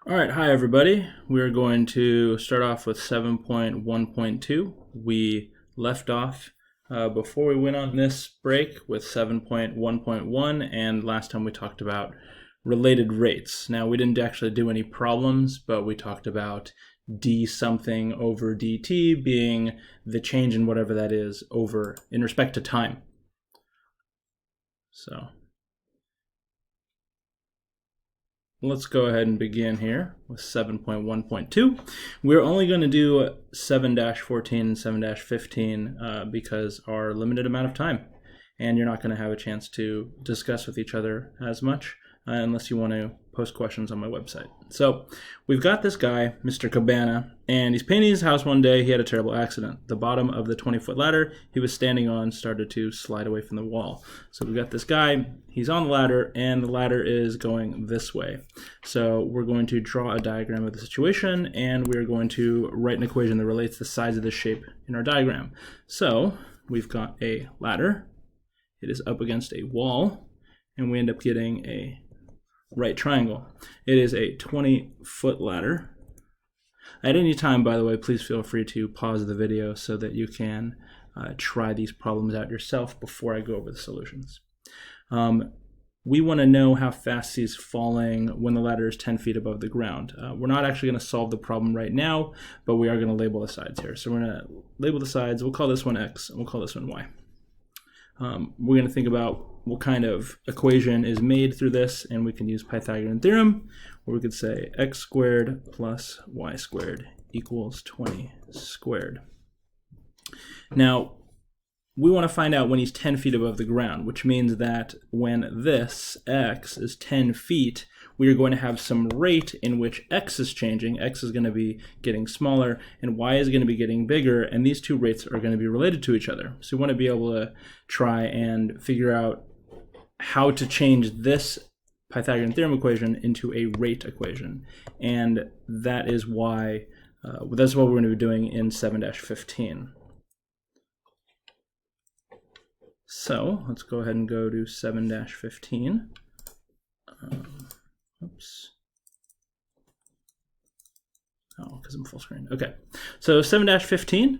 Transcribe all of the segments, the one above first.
All right, hi everybody. We're going to start off with 7.1.2. We left off before we went on this break with 7.1.1, and last time we talked about related rates. Now, we didn't actually do any problems, but we talked about d something over dt being the change in whatever that is over in respect to time. So let's go ahead and begin here with 7.1.2. We're only going to do 7-14 and 7-15 because our limited amount of time, and you're not going to have a chance to discuss with each other as much unless you want to post questions on my website. So we've got this guy, Mr. Cabana, and he's painting his house one day. He had a terrible accident. The bottom of the 20-foot ladder he was standing on started to slide away from the wall. So we've got this guy, he's on the ladder, and the ladder is going this way. So we're going to draw a diagram of the situation, and we're going to write an equation that relates the sides of the shape in our diagram. So we've got a ladder. It is up against a wall, and we end up getting a right triangle. It is a 20-foot ladder. At any time, by the way, please feel free to pause the video so that you can try these problems out yourself before I go over the solutions. We want to know how fast he's falling when the ladder is 10 feet above the ground. We're not actually going to solve the problem right now, but we are going to label the sides here. So we're going to label the sides. We'll call this one x, and we'll call this one y. We're going to think about what kind of equation is made through this, and we can use Pythagorean theorem, where we could say x squared plus y squared equals 20 squared. Now, we want to find out when he's 10 feet above the ground, which means that when this x is 10 feet, we are going to have some rate in which x is changing. X is going to be getting smaller, and y is going to be getting bigger, and these two rates are going to be related to each other. So we want to be able to try and figure out how to change this Pythagorean theorem equation into a rate equation, and that is why that's what we're going to be doing in 7-15. So let's go ahead and go to 7-15. Oops. Oh, because I'm full screen. Okay, so 7-15,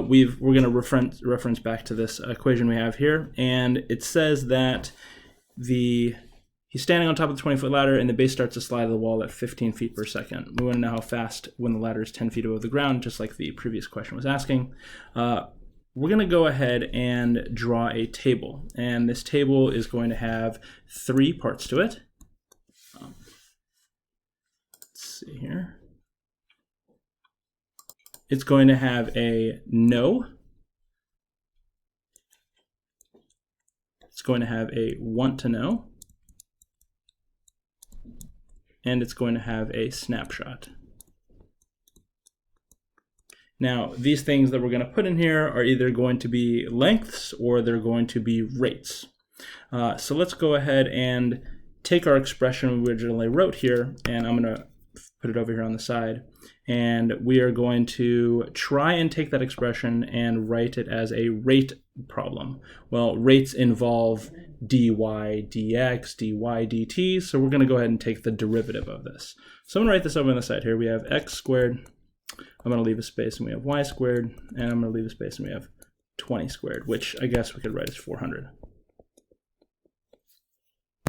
we're going to reference back to this equation we have here, and it says that he's standing on top of the 20-foot ladder, and the base starts to slide to the wall at 15 feet per second. We want to know how fast when the ladder is 10 feet above the ground, just like the previous question was asking. We're going to go ahead and draw a table, and this table is going to have 3 parts to it. Let's see here. It's going to have a no. It's going to have a want to know. And it's going to have a snapshot. Now, these things that we're going to put in here are either going to be lengths or they're going to be rates. So let's go ahead and take our expression we originally wrote here, and I'm going to put it over here on the side. And we are going to try and take that expression and write it as a rate problem. Well, rates involve dy dx, dy dt, so we're going to go ahead and take the derivative of this. So I'm going to write this over on the side here. We have x squared. I'm going to leave a space, and we have y squared. And I'm going to leave a space, and we have 20 squared, which I guess we could write as 400.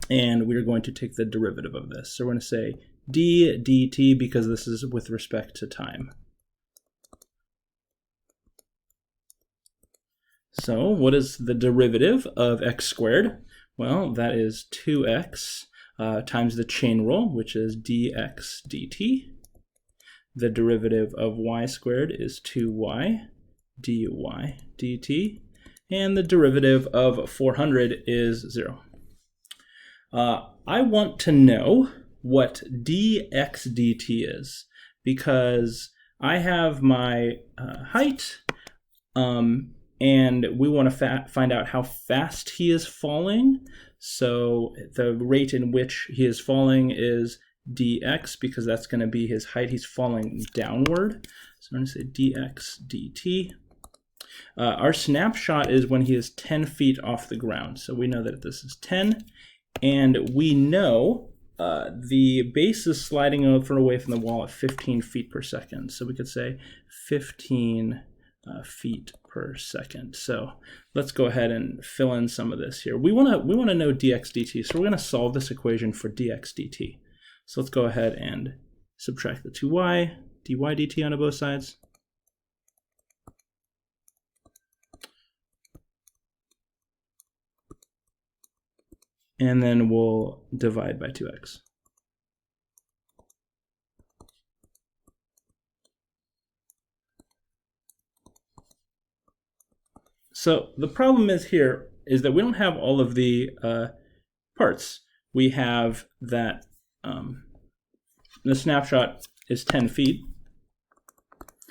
And we're going to take the derivative of this. So we're going to say d dt, because this is with respect to time. So what is the derivative of x squared? Well, that is 2x times the chain rule, which is dx dt. The derivative of y squared is 2y dy dt. And the derivative of 400 is 0. I want to know what dx dt is, because I have my height, and we want to find out how fast he is falling. So the rate in which he is falling is dx, because that's going to be his height. He's falling downward. So I'm going to say dx dt. Our snapshot is when he is 10 feet off the ground. So we know that this is 10, and we know the base is sliding over away from the wall at 15 feet per second. So we could say 15 feet per second. So let's go ahead and fill in some of this here. We want to know dx dt, so we're going to solve this equation for dx dt. So let's go ahead and subtract the 2y, dy dt onto both sides. And then we'll divide by 2x. So the problem is here is that we don't have all of the parts. We have that the snapshot is 10 feet.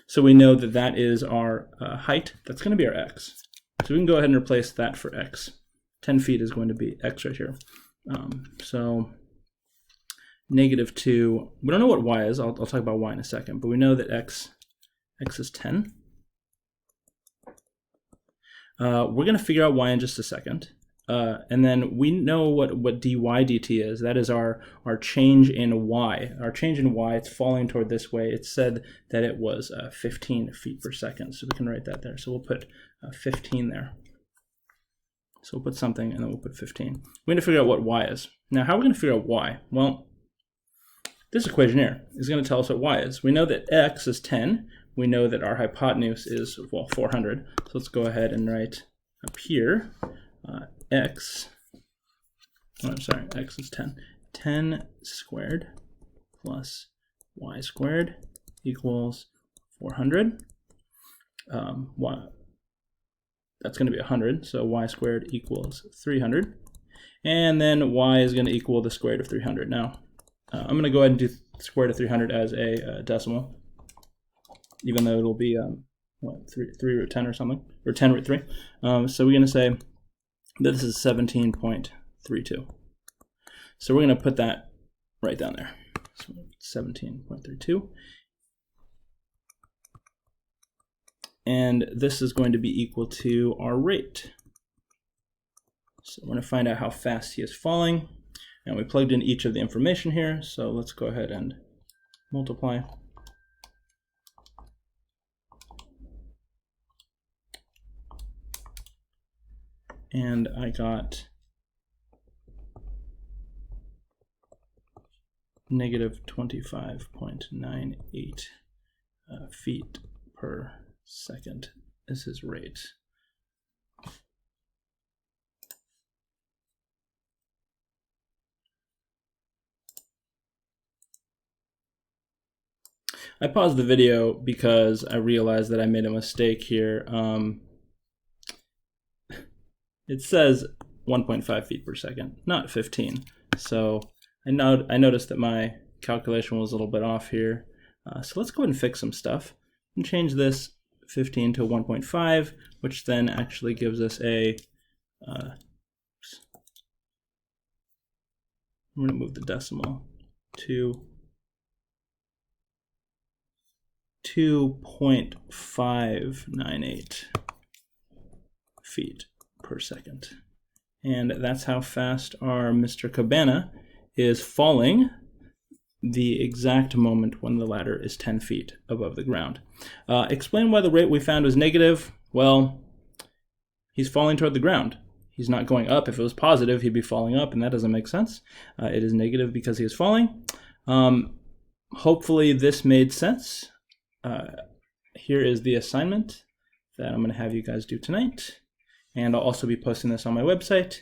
So we know that that is our height. That's going to be our x. So we can go ahead and replace that for x. 10 feet is going to be x right here. So -2, we don't know what y is. I'll talk about y in a second, but we know that x is 10. We're going to figure out y in just a second. And then we know what dy dt is. That is our change in y. Our change in y, it's falling toward this way. It said that it was 15 feet per second, so we can write that there. So we'll put 15 there. So we'll put something, and then we'll put 15. We're going to figure out what y is. Now, how are we going to figure out y? Well, this equation here is going to tell us what y is. We know that x is 10. We know that our hypotenuse is, well, 400. So let's go ahead and write up here, x is 10. 10 squared plus y squared equals 400. That's going to be 100, so y squared equals 300. And then y is going to equal the square root of 300. Now, I'm going to go ahead and do square root of 300 as a decimal, even though it'll be, 3 root 10 or something, or 10 root 3. So we're going to say that this is 17.32. So we're going to put that right down there. So 17.32. And this is going to be equal to our rate. So we're going to find out how fast he is falling. And we plugged in each of the information here. So let's go ahead and multiply. And I got -25.98 feet per second is his rate. I paused the video because I realized that I made a mistake here. It says 1.5 feet per second, not 15. So I noticed that my calculation was a little bit off here. So let's go ahead and fix some stuff and change this 15 to 1.5, which then actually gives us a, I'm going to move the decimal to 2.598 feet per second. And that's how fast our Mr. Cabana is falling the exact moment when the ladder is 10 feet above the ground. Explain why the rate we found was negative. Well, he's falling toward the ground. He's not going up. If it was positive, he'd be falling up, and that doesn't make sense. It is negative because he is falling. Hopefully this made sense. Here is the assignment that I'm going to have you guys do tonight. And I'll also be posting this on my website.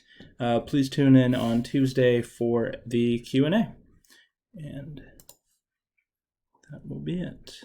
Please tune in on Tuesday for the Q&A. And that will be it.